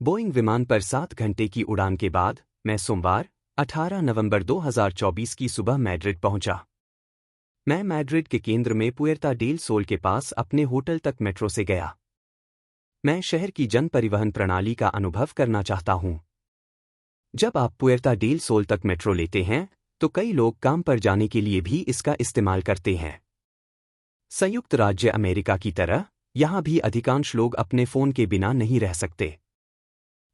Boeing विमान पर 7 घंटे की उड़ान के बाद मैं सोमवार 18 नवंबर 2024 की सुबह मैड्रिड पहुंचा। मैं मैड्रिड के केंद्र में पुएर्ता डेल सोल के पास अपने होटल तक मेट्रो से गया। मैं शहर की जन परिवहन प्रणाली का अनुभव करना चाहता हूं। जब आप पुएर्ता डेल सोल तक मेट्रो लेते हैं तो कई लोग काम पर जाने के लिए भी इसका इस्तेमाल करते हैं। संयुक्त राज्य अमेरिका की तरह यहां भी अधिकांश लोग अपने फोन के बिना नहीं रह सकते।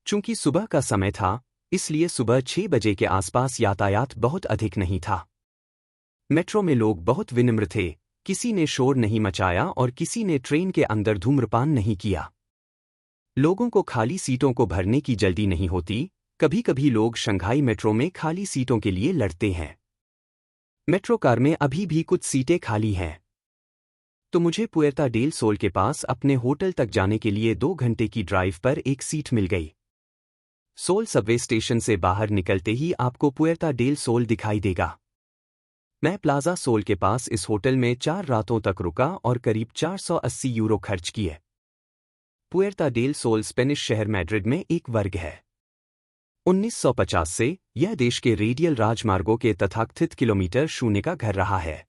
चूंकि सुबह का समय था, इसलिए सुबह 6 बजे के आसपास यातायात बहुत अधिक नहीं था। मेट्रो में लोग बहुत विनम्र थे, किसी ने शोर नहीं मचाया और किसी ने ट्रेन के अंदर धूम्रपान नहीं किया। लोगों को खाली सीटों को भरने की जल्दी नहीं होती। कभी कभी लोग शंघाई मेट्रो में खाली सीटों के लिए लड़ते हैं। मेट्रो कार में अभी भी कुछ सीटें खाली हैं। तो मुझे पुएर्ता डेल सोल के पास अपने होटल तक जाने के लिए 2 घंटे की ड्राइव पर एक सीट मिल गई। सोल सबवे स्टेशन से बाहर निकलते ही आपको पुएर्ता डेल सोल दिखाई देगा। मैं प्लाजा सोल के पास इस होटल में 4 रातों तक रुका और करीब 480 यूरो खर्च किए। पुएर्ता डेल सोल स्पेनिश शहर मैड्रिड में एक वर्ग है। 1950 से यह देश के रेडियल राजमार्गों के तथाकथित किलोमीटर शून्य का घर रहा है।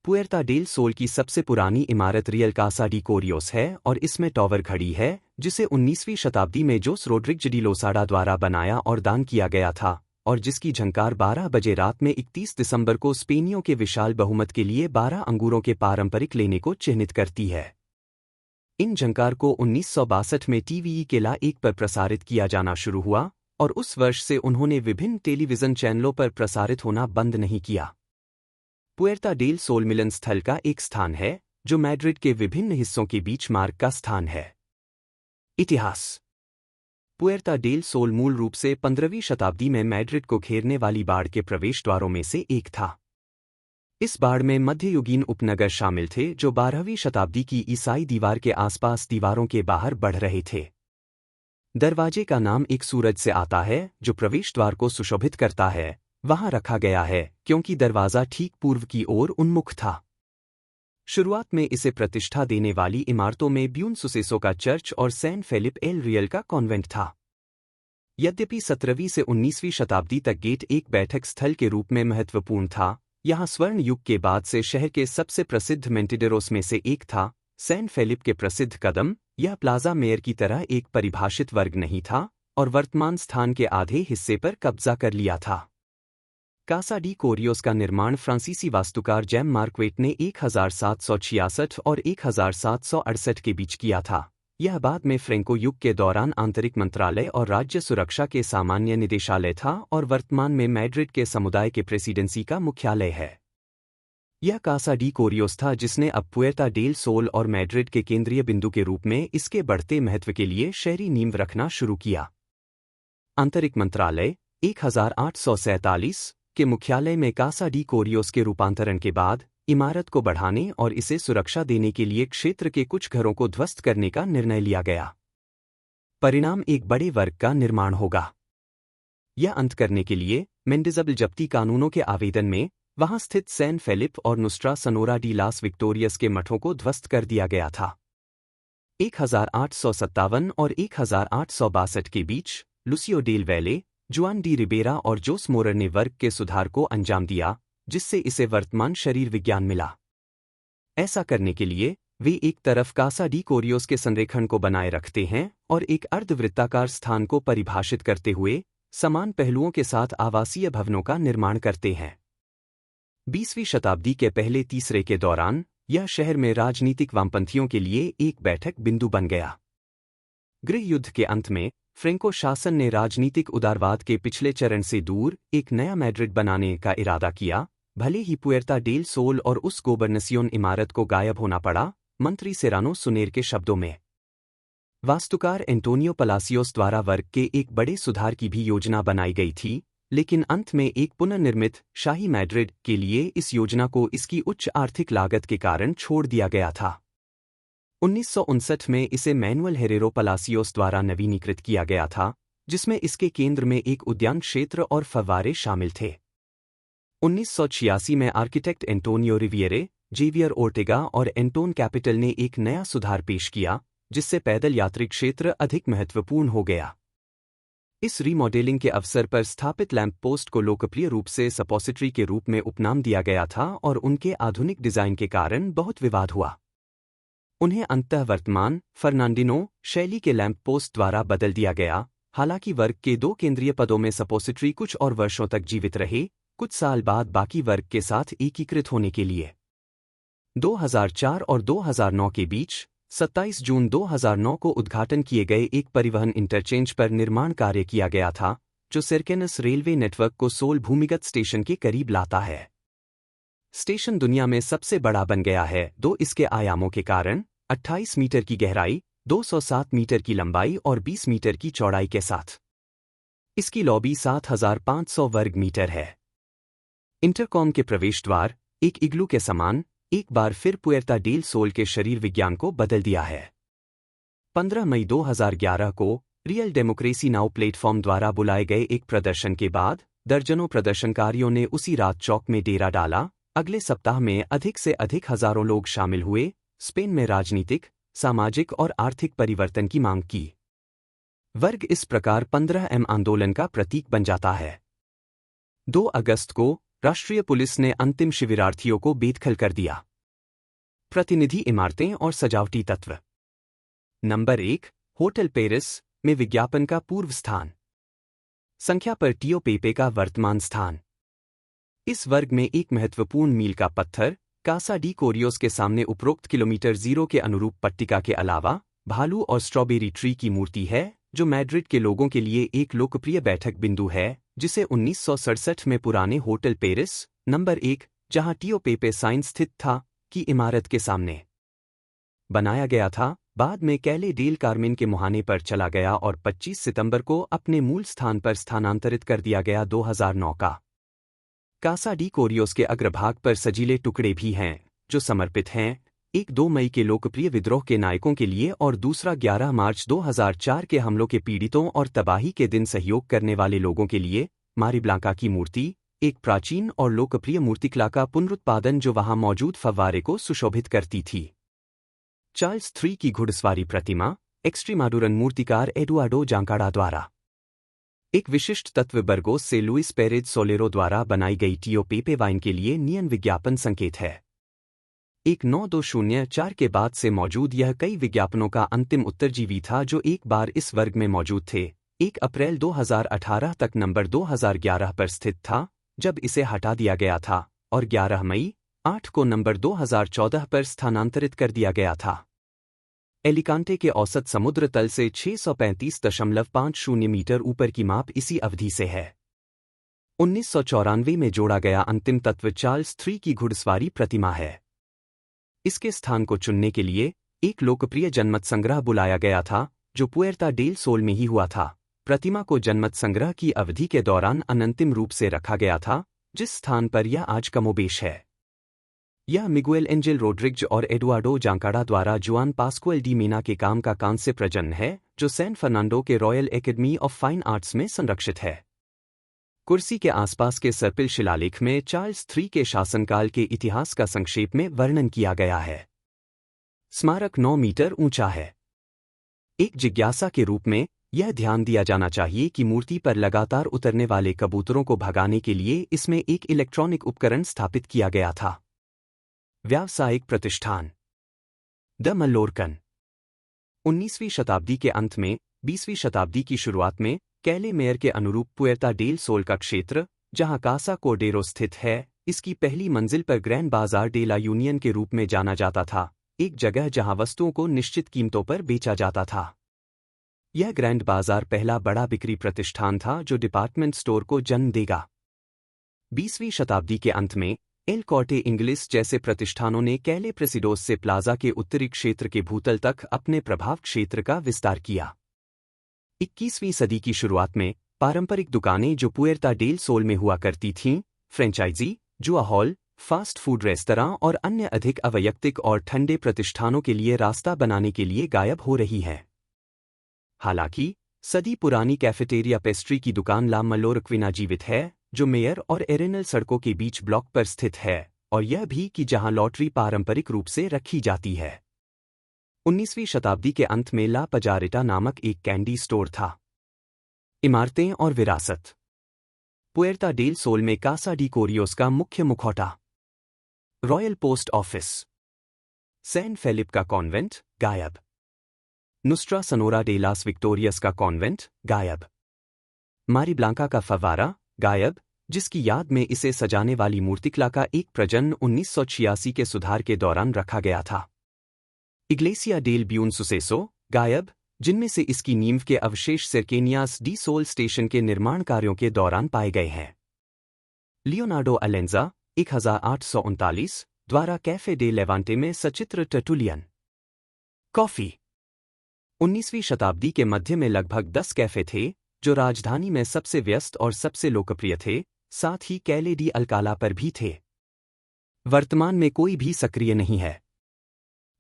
पुएर्ता डेल सोल की सबसे पुरानी इमारत रियल कासा डी कोरियोस है और इसमें टॉवर घड़ी है जिसे 19वीं शताब्दी में जोस रोड्रिग्ज डी लोसाडा द्वारा बनाया और दान किया गया था और जिसकी झंकार 12 बजे रात में 31 दिसंबर को स्पेनियों के विशाल बहुमत के लिए 12 अंगूरों के पारंपरिक लेने को चिह्नित करती है। इन झंकार को 1962 में टीवी के ला 1 पर प्रसारित किया जाना शुरू हुआ और उस वर्ष से उन्होंने विभिन्न टेलीविजन चैनलों पर प्रसारित होना बंद नहीं किया। पुएर्ता डेल सोल मिलन स्थल का एक स्थान है जो मैड्रिड के विभिन्न हिस्सों के बीच मार्ग का स्थान है। इतिहास। पुएर्ता डेल सोल मूल रूप से 15वीं शताब्दी में मैड्रिड को घेरने वाली बाड़ के प्रवेश द्वारों में से एक था। इस बाड़ में मध्ययुगीन उपनगर शामिल थे जो 12वीं शताब्दी की ईसाई दीवार के आसपास दीवारों के बाहर बढ़ रहे थे। दरवाजे का नाम एक सूरज से आता है जो प्रवेश द्वार को सुशोभित करता है, वहां रखा गया है क्योंकि दरवाजा ठीक पूर्व की ओर उन्मुख था। शुरुआत में इसे प्रतिष्ठा देने वाली इमारतों में ब्यून सुसेसो का चर्च और सैंट फेलिप एल रियल का कॉन्वेंट था। यद्यपि 17वीं से 19वीं शताब्दी तक गेट एक बैठक स्थल के रूप में महत्वपूर्ण था, यहाँ स्वर्ण युग के बाद से शहर के सबसे प्रसिद्ध मेंटिडेरोस में से एक था। सैंट फेलिप के प्रसिद्ध कदम, यह प्लाजा मेयर की तरह एक परिभाषित वर्ग नहीं था और वर्तमान स्थान के आधे हिस्से पर कब्जा कर लिया था। कासा डी कोरियोस का निर्माण फ्रांसीसी वास्तुकार जैम मार्क्वेट ने 1766 और 1768 के बीच किया था। यह बाद में फ्रेंको युग के दौरान आंतरिक मंत्रालय और राज्य सुरक्षा के सामान्य निदेशालय था और वर्तमान में मैड्रिड के समुदाय के प्रेसिडेंसी का मुख्यालय है। यह कासा डी कोरियोस था जिसने अब पुएर्ता डेल सोल और मैड्रिड के केंद्रीय बिंदु के रूप में इसके बढ़ते महत्व के लिए शहरी नींव रखना शुरू किया। आंतरिक मंत्रालय 1847 के मुख्यालय में कासा डी कोरियोस के रूपांतरण के बाद इमारत को बढ़ाने और इसे सुरक्षा देने के लिए क्षेत्र के कुछ घरों को ध्वस्त करने का निर्णय लिया गया। परिणाम एक बड़े वर्ग का निर्माण होगा। यह अंत करने के लिए मेंडिजबल जब्ती कानूनों के आवेदन में वहां स्थित सैन फेलिप और नुस्ट्रा सनोरा डी लास विक्टोरियस के मठों को ध्वस्त कर दिया गया था। 1857 और 1862 के बीच लुसियो डेल वैले, जुआन डी रिबेरा और जोस मोरर ने वर्ग के सुधार को अंजाम दिया, जिससे इसे वर्तमान शरीर विज्ञान मिला। ऐसा करने के लिए वे एक तरफ कासा डी कोरियोस के संरेखण को बनाए रखते हैं और एक अर्धवृत्ताकार स्थान को परिभाषित करते हुए समान पहलुओं के साथ आवासीय भवनों का निर्माण करते हैं। 20वीं शताब्दी के पहले तीसरे के दौरान यह शहर में राजनीतिक वामपंथियों के लिए एक बैठक बिंदु बन गया। गृह युद्ध के अंत में फ्रेंको शासन ने राजनीतिक उदारवाद के पिछले चरण से दूर एक नया मैड्रिड बनाने का इरादा किया, भले ही पुएर्ता डेल सोल और उस गोबर्नसियोन इमारत को गायब होना पड़ा। मंत्री सेरानो सुनेर के शब्दों में, वास्तुकार एंटोनियो पलासियोस द्वारा वर्ग के एक बड़े सुधार की भी योजना बनाई गई थी, लेकिन अंत में एक पुनर्निर्मित शाही मैड्रिड के लिए इस योजना को इसकी उच्च आर्थिक लागत के कारण छोड़ दिया गया था। 1959 में इसे मैनुअल हेरेरो पलासियोस द्वारा नवीनीकृत किया गया था, जिसमें इसके केंद्र में एक उद्यान क्षेत्र और फव्वारे शामिल थे। 1986 में आर्किटेक्ट एंटोनियो रिविएरे, जेवियर ओर्टेगा और एंटोन कैपिटल ने एक नया सुधार पेश किया, जिससे पैदल यात्री क्षेत्र अधिक महत्वपूर्ण हो गया। इस रीमॉडलिंग के अवसर पर स्थापित लैंप पोस्ट को लोकप्रिय रूप से सपोसिटरी के रूप में उपनाम दिया गया था और उनके आधुनिक डिजाइन के कारण बहुत विवाद हुआ। उन्हें अंततः वर्तमान फर्नांडिनो शैली के लैंप पोस्ट द्वारा बदल दिया गया। हालांकि वर्ग के 2 केंद्रीय पदों में सपोसिटरी कुछ और वर्षों तक जीवित रहे, कुछ साल बाद बाकी वर्ग के साथ एकीकृत होने के लिए। 2004 और 2009 के बीच 27 जून 2009 को उद्घाटन किए गए एक परिवहन इंटरचेंज पर निर्माण कार्य किया गया था, जो सिरकेनस रेलवे नेटवर्क को सोल भूमिगत स्टेशन के करीब लाता है। स्टेशन दुनिया में सबसे बड़ा बन गया है, इसके आयामों के कारण 28 मीटर की गहराई, 207 मीटर की लंबाई और 20 मीटर की चौड़ाई के साथ। इसकी लॉबी 7500 वर्ग मीटर है। इंटरकॉम के प्रवेश द्वार एक इग्लू के समान एक बार फिर पुएर्ता डेल सोल के शरीर विज्ञान को बदल दिया है। 15 मई 2011 को रियल डेमोक्रेसी नाउ प्लेटफॉर्म द्वारा बुलाए गए एक प्रदर्शन के बाद दर्जनों प्रदर्शनकारियों ने उसी रात चौक में डेरा डाला। अगले सप्ताह में अधिक से अधिक हजारों लोग शामिल हुए, स्पेन में राजनीतिक, सामाजिक और आर्थिक परिवर्तन की मांग की। वर्ग इस प्रकार 15M आंदोलन का प्रतीक बन जाता है। 2 अगस्त को राष्ट्रीय पुलिस ने अंतिम शिविरार्थियों को बेदखल कर दिया। प्रतिनिधि इमारतें और सजावटी तत्व। नंबर 1, होटल पेरिस में विज्ञापन का पूर्व स्थान। संख्या पर टियो पेपे का वर्तमान स्थान। इस वर्ग में एक महत्वपूर्ण मील का पत्थर कासा डी कोरियोस के सामने उपरोक्त किलोमीटर 0 के अनुरूप पट्टिका के अलावा भालू और स्ट्रॉबेरी ट्री की मूर्ति है, जो मैड्रिड के लोगों के लिए एक लोकप्रिय बैठक बिंदु है, जिसे 1967 में पुराने होटल पेरिस नंबर 1, जहां टियो पेपे साइन स्थित था, की इमारत के सामने बनाया गया था। बाद में कैले डेल कार्मेन के मुहाने पर चला गया और 25 सितंबर को अपने मूल स्थान पर स्थानांतरित कर दिया गया। 2009 का कासा डी कोरियोस के अग्रभाग पर सजीले टुकड़े भी हैं, जो समर्पित हैं, एक 2 मई के लोकप्रिय विद्रोह के नायकों के लिए और दूसरा 11 मार्च 2004 के हमलों के पीड़ितों और तबाही के दिन सहयोग करने वाले लोगों के लिए। मारीब्लांका की मूर्ति एक प्राचीन और लोकप्रिय मूर्तिकला का पुनरुत्पादन जो वहां मौजूद फव्वारे को सुशोभित करती थी। चार्ल्स III की घुड़सवारी प्रतिमा एक्सट्रीमाडुरन मूर्तिकार एडुआर्डो जांकाड़ा द्वारा। एक विशिष्ट तत्व बर्गोस से लुइस पेरेज सोलेरो द्वारा बनाई गई टियो पेपे वाइन के लिए नियन विज्ञापन संकेत है। 1904 के बाद से मौजूद यह कई विज्ञापनों का अंतिम उत्तरजीवी था जो एक बार इस वर्ग में मौजूद थे। 1 अप्रैल 2018 तक नंबर 2011 पर स्थित था, जब इसे हटा दिया गया था, और 11 मई 8 को नंबर 2014 पर स्थानांतरित कर दिया गया था। एलिकांटे के औसत समुद्र तल से 635.50 मीटर ऊपर की माप इसी अवधि से है। 1994 में जोड़ा गया अंतिम तत्व चार्ल्स III की घुड़सवारी प्रतिमा है। इसके स्थान को चुनने के लिए एक लोकप्रिय जनमत संग्रह बुलाया गया था, जो पुएर्ता डेल सोल में ही हुआ था। प्रतिमा को जनमत संग्रह की अवधि के दौरान अनंतिम रूप से रखा गया था, जिस स्थान पर यह आज कमोबेश है। यह मिगुएल एंजेल रोड्रिग्ज और एडुआर्डो जांकाड़ा द्वारा जुआन पास्कुएल डी मेना के काम का कांस्य प्रजनन है, जो सैन फर्नांडो के royal academy of fine arts में संरक्षित है। कुर्सी के आसपास के सर्पिल शिलालेख में चार्ल्स III के शासनकाल के इतिहास का संक्षेप में वर्णन किया गया है। स्मारक 9 मीटर ऊंचा है। एक जिज्ञासा के रूप में यह ध्यान दिया जाना चाहिए कि मूर्ति पर लगातार उतरने वाले कबूतरों को भगाने के लिए इसमें एक इलेक्ट्रॉनिक उपकरण स्थापित किया गया था। व्यावसायिक प्रतिष्ठान द मल्लोरकन 19वीं शताब्दी के अंत में 20वीं शताब्दी की शुरुआत में कैले मेयर के अनुरूप पुएर्ता डेल सोल का क्षेत्र, जहां कासा कोर्डेरो स्थित है, इसकी पहली मंजिल पर ग्रैंड बाजार डे ला यूनियन के रूप में जाना जाता था, एक जगह जहां वस्तुओं को निश्चित कीमतों पर बेचा जाता था। यह ग्रैंड बाजार पहला बड़ा बिक्री प्रतिष्ठान था जो डिपार्टमेंट स्टोर को जन्म देगा। 20वीं शताब्दी के अंत में एल कॉर्टे इंग्लिस जैसे प्रतिष्ठानों ने कैले प्रेसिडोस से प्लाजा के उत्तरी क्षेत्र के भूतल तक अपने प्रभाव क्षेत्र का विस्तार किया। 21वीं सदी की शुरुआत में पारंपरिक दुकानें जो पुएर्ता डेल सोल में हुआ करती थीं, फ्रेंचाइजी, जुआ हॉल, फास्ट फूड रेस्तरां और अन्य अधिक अवैयक्तिक और ठंडे प्रतिष्ठानों के लिए रास्ता बनाने के लिए गायब हो रही हैं। हालांकि सदी पुरानी कैफेटेरिया पेस्ट्री की दुकान ला मल्लोरक्विना जीवित है, जो मेयर और एरेनल सड़कों के बीच ब्लॉक पर स्थित है, और यह भी कि जहां लॉटरी पारंपरिक रूप से रखी जाती है। 19वीं शताब्दी के अंत में ला पजारिटा नामक एक कैंडी स्टोर था। इमारतें और विरासत। पुएर्ता डेल सोल में कासा डी कोरियोस का मुख्य मुखौटा। Royal post office. San Felipe का कॉन्वेंट गायब। Nuestra Sanora de las victorious का कॉन्वेंट गायब। मारी ब्लांका का फव्वारा गायब, जिसकी याद में इसे सजाने वाली मूर्तिकला का एक प्रजनन 1986 के सुधार के दौरान रखा गया था। इग्लेसिया डेल ब्यून सुसेसो गायब, जिनमें से इसकी नींव के अवशेष सेरकेनियास डी सोल स्टेशन के निर्माण कार्यों के दौरान पाए गए हैं। लियोनार्डो अलेंजा 1839 द्वारा कैफे डे लेवांटे में सचित्र टर्टुलियन। कॉफी। 19वीं शताब्दी के मध्य में लगभग 10 कैफे थे जो राजधानी में सबसे व्यस्त और सबसे लोकप्रिय थे, साथ ही कैले डी अल्काला पर भी थे। वर्तमान में कोई भी सक्रिय नहीं है।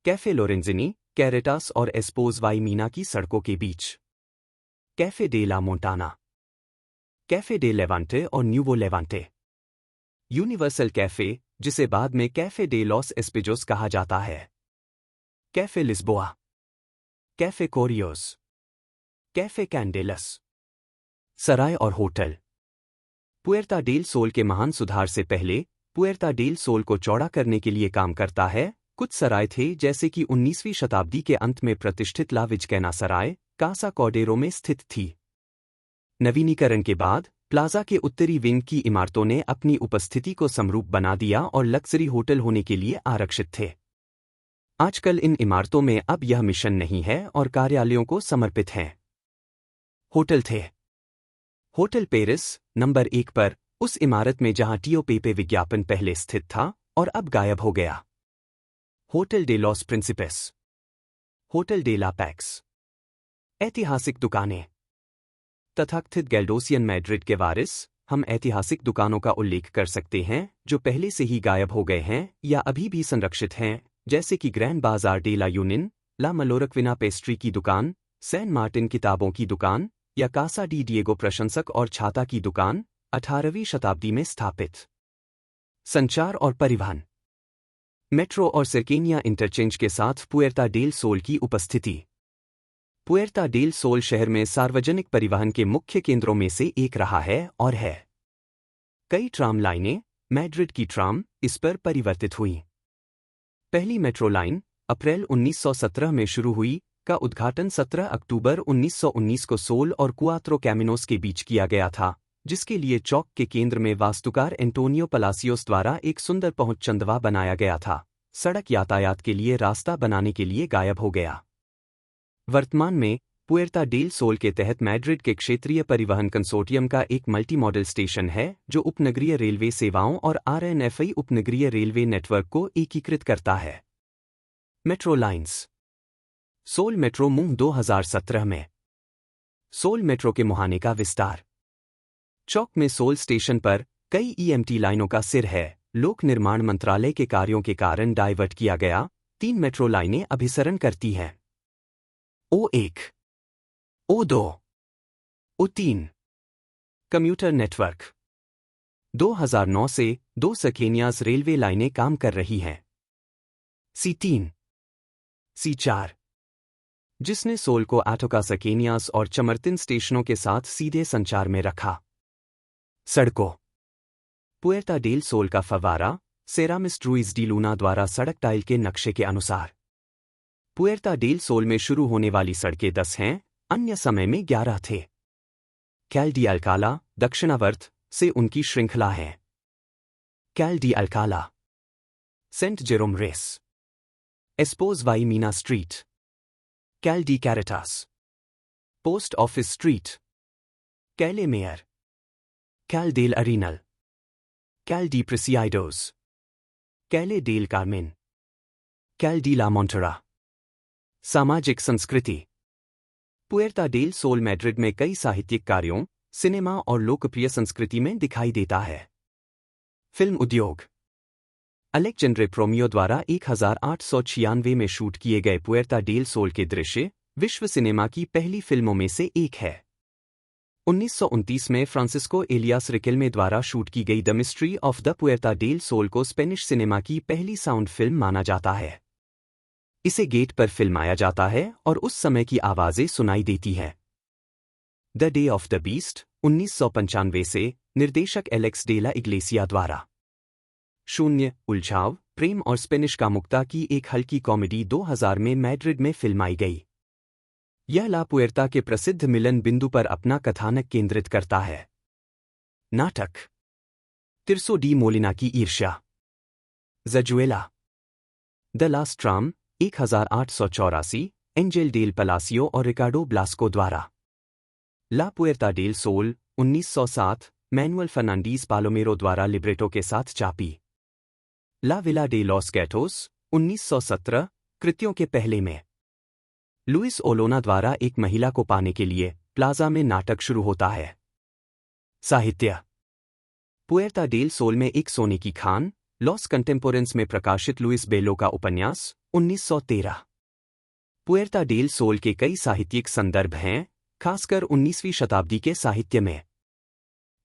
कैफे लोरेंजिनी, कैरेटास और एस्पोज वाई मीना की सड़कों के बीच। Cafe de la Montana. Cafe de Levante और न्यूवो लेवांटे। यूनिवर्सल कैफे, जिसे बाद में कैफे डे लॉस एस्पेजोस कहा जाता है। Cafe Lisboa. कैफे कोरियोस। कैफे कैंडेलस। सराय और होटल। पुएर्ता डेल सोल के महान सुधार से पहले पुएर्ता डेल सोल को चौड़ा करने के लिए काम करता है। कुछ सराय थे जैसे कि 19वीं शताब्दी के अंत में प्रतिष्ठित ला विजकैना सराय कासा कॉडेरो में स्थित थी। नवीनीकरण के बाद प्लाजा के उत्तरी विंग की इमारतों ने अपनी उपस्थिति को समरूप बना दिया और लग्जरी होटल होने के लिए आरक्षित थे। आजकल इन इमारतों में अब यह मिशन नहीं है और कार्यालयों को समर्पित हैं। होटल थे। होटल पेरिस नंबर 1 पर, उस इमारत में जहां टियो पेपे विज्ञापन पहले स्थित था और अब गायब हो गया। Hotel de los Principes. Hotel de la Pax. ऐतिहासिक दुकानें। तथाकथित गैल्डोसियन मैड्रिड के वारिस, हम ऐतिहासिक दुकानों का उल्लेख कर सकते हैं जो पहले से ही गायब हो गए हैं या अभी भी संरक्षित हैं, जैसे कि ग्रैंड बाजार डे ला यूनिन, ला मलोरक्विना पेस्ट्री की दुकान, सैन मार्टिन किताबों की दुकान या कासा डी डिएगो प्रशंसक और छाता की दुकान, 18वीं शताब्दी में स्थापित। संचार और परिवहन। मेट्रो और सेरकेनिया इंटरचेंज के साथ पुएर्ता डेल सोल की उपस्थिति। पुएर्ता डेल सोल शहर में सार्वजनिक परिवहन के मुख्य केंद्रों में से एक रहा है और है। कई ट्राम लाइनें, मैड्रिड की ट्राम, इस पर परिवर्तित हुई। पहली मेट्रो लाइन अप्रैल 1917 में शुरू हुई, का उद्घाटन 17 अक्टूबर 1919 को सोल और कुआत्रो कैमिनोस के बीच किया गया था, जिसके लिए चौक के केंद्र में वास्तुकार एंटोनियो पलासियोस द्वारा एक सुंदर पहुंचचंदवा बनाया गया था। सड़क यातायात के लिए रास्ता बनाने के लिए गायब हो गया। वर्तमान में पुएर्ता डेल सोल के तहत मैड्रिड के क्षेत्रीय परिवहन कंसोर्टियम का एक मल्टी मॉडल स्टेशन है जो उपनगरीय रेलवे सेवाओं और आरएनएफआई उपनगरीय रेलवे नेटवर्क को एकीकृत करता है। Metro lines. सोल मेट्रो मुंह 2017 में। सोल मेट्रो के मुहाने का विस्तार। चौक में सोल स्टेशन पर कई ईएमटी लाइनों का सिर है। लोक निर्माण मंत्रालय के कार्यों के कारण डाइवर्ट किया गया। 3 मेट्रो लाइनें अभिसरण करती हैं। O1, O2, O3। Computer network. 2009 से 2 सेरकेनियास रेलवे लाइनें काम कर रही हैं। C3, C4, जिसने सोल को आटोका सेरकेनियास और चमर्तिन स्टेशनों के साथ सीधे संचार में रखा। सड़कों। पुएर्ता डेल सोल का फव्वारा सेरामिस रुइज डी लूना द्वारा सड़क टाइल के नक्शे के अनुसार। पुएर्ता डेल सोल में शुरू होने वाली सड़कें 10 हैं, अन्य समय में 11 थे। कैल डी अल्काला दक्षिणावर्त से उनकी श्रृंखला है। Calle de Alcala, Saint Jerome रेस, Espoz y Mina street, Calle de Carretas, post office street, Calle Mayor, Calle del Arenal, Calle de Preciados, Calle del Carmen, Calle de la Montera. सामाजिक संस्कृति। Puerta del soul Madrid में कई साहित्यिक कार्यों, cinema और लोकप्रिय संस्कृति में दिखाई देता है। फिल्म उद्योग। अलेक्जेंड्रे प्रोमियो द्वारा 1896 में शूट किए गए पुएर्ता डेल सोल के दृश्य विश्व सिनेमा की पहली फिल्मों में से एक है। 1929 में फ्रांसिस्को एलियास रिकेल्मे द्वारा शूट की गई the mystery of the Puerta del Sol को स्पेनिश सिनेमा की पहली साउंड फिल्म माना जाता है। इसे गेट पर फिल्माया जाता है और उस समय की आवाजें सुनाई देती हैं। The day of the beast 1995 से निर्देशक एलेक्स डेला इग्लेसिया द्वारा। शून्य, उलझाव, प्रेम और स्पेनिश कामुकता की एक हल्की कॉमेडी 2000 में मैड्रिड में फिल्माई गई। यह ला पुएर्ता के प्रसिद्ध मिलन बिंदु पर अपना कथानक केंद्रित करता है। नाटक तिरसो डी मोलिना की ईर्ष्या, ज़जुएला, the last tram 1884, Angel del Palacio और रिकार्डो ब्लास्को द्वारा। La Puerta del Sol 1907, Manuel Fernandez Palomero द्वारा लिब्रेटो के साथ Chapi. La Villa de los Gatos 1917, कृतियों के पहले में लुइस ओलोना द्वारा एक महिला को पाने के लिए प्लाजा में नाटक शुरू होता है। साहित्य पुएर्ता डेल सोल में एक सोने की खान, लॉस कंटेम्पोरेंस में प्रकाशित लुइस बेलो का उपन्यास 1913। पुएर्ता डेल सोल के कई साहित्यिक संदर्भ हैं, खासकर 19वीं शताब्दी के साहित्य में।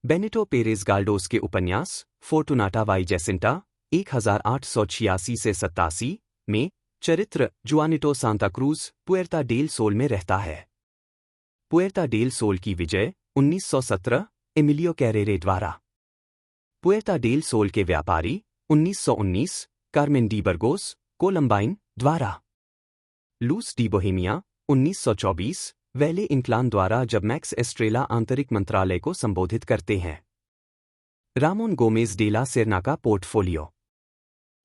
बेनिटो पेरेज गाल्डोस के उपन्यास फोर्टुनाटा वाई जैसिंटा 1886 से 87 में चरित्र Juanito Santa Cruz Puerta del Sol में रहता है। पुएर्ता डेल सोल की विजय 1917, एमिलियो कैरेरे द्वारा। पुएर्ता डेल सोल के व्यापारी 1919, कार्मेन डी बर्गोस कोलंबाइन द्वारा। लूस डी बोहेमिया 1924, वैले इंक्लान द्वारा जब मैक्स एस्ट्रेला आंतरिक मंत्रालय को संबोधित करते हैं। रामोन गोमेज डेला सेरना का पोर्टफोलियो।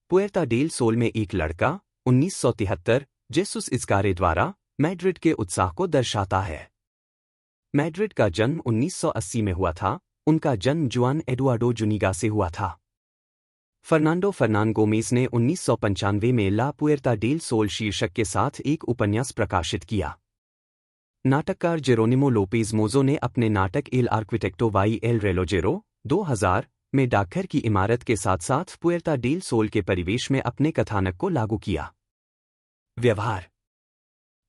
पुएर्ता डेल सोल में एक लड़का 1973, जेसुस इस्कारे द्वारा मैड्रिड के उत्साह को दर्शाता है। मैड्रिड का जन्म 1980 में हुआ था, उनका जन्म जुआन एडुआर्डो जुनिगा से हुआ था। फर्नांडो फर्नान गोमेज ने 1995 में ला पुएर्ता डेल सोल शीर्षक के साथ एक उपन्यास प्रकाशित किया। नाटककार जेरोनिमो लोपेज मोजो ने अपने नाटक एल आर्किटेक्टो वाई एल रेलोजेरो 2000 में डाकघर की इमारत के साथ साथ पुएर्ता डेल सोल के परिवेश में अपने कथानक को लागू किया। व्यवहार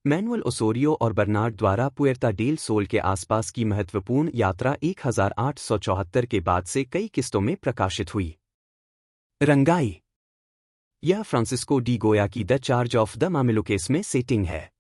मैनुअल ओसोरियो और बर्नार्ड द्वारा पुएर्ता डेल सोल के आसपास की महत्वपूर्ण यात्रा 1874 के बाद से कई किस्तों में प्रकाशित हुई। रंगाई यह फ्रांसिस्को डी गोया की द चार्ज ऑफ द मामेलुकेस में सेटिंग है।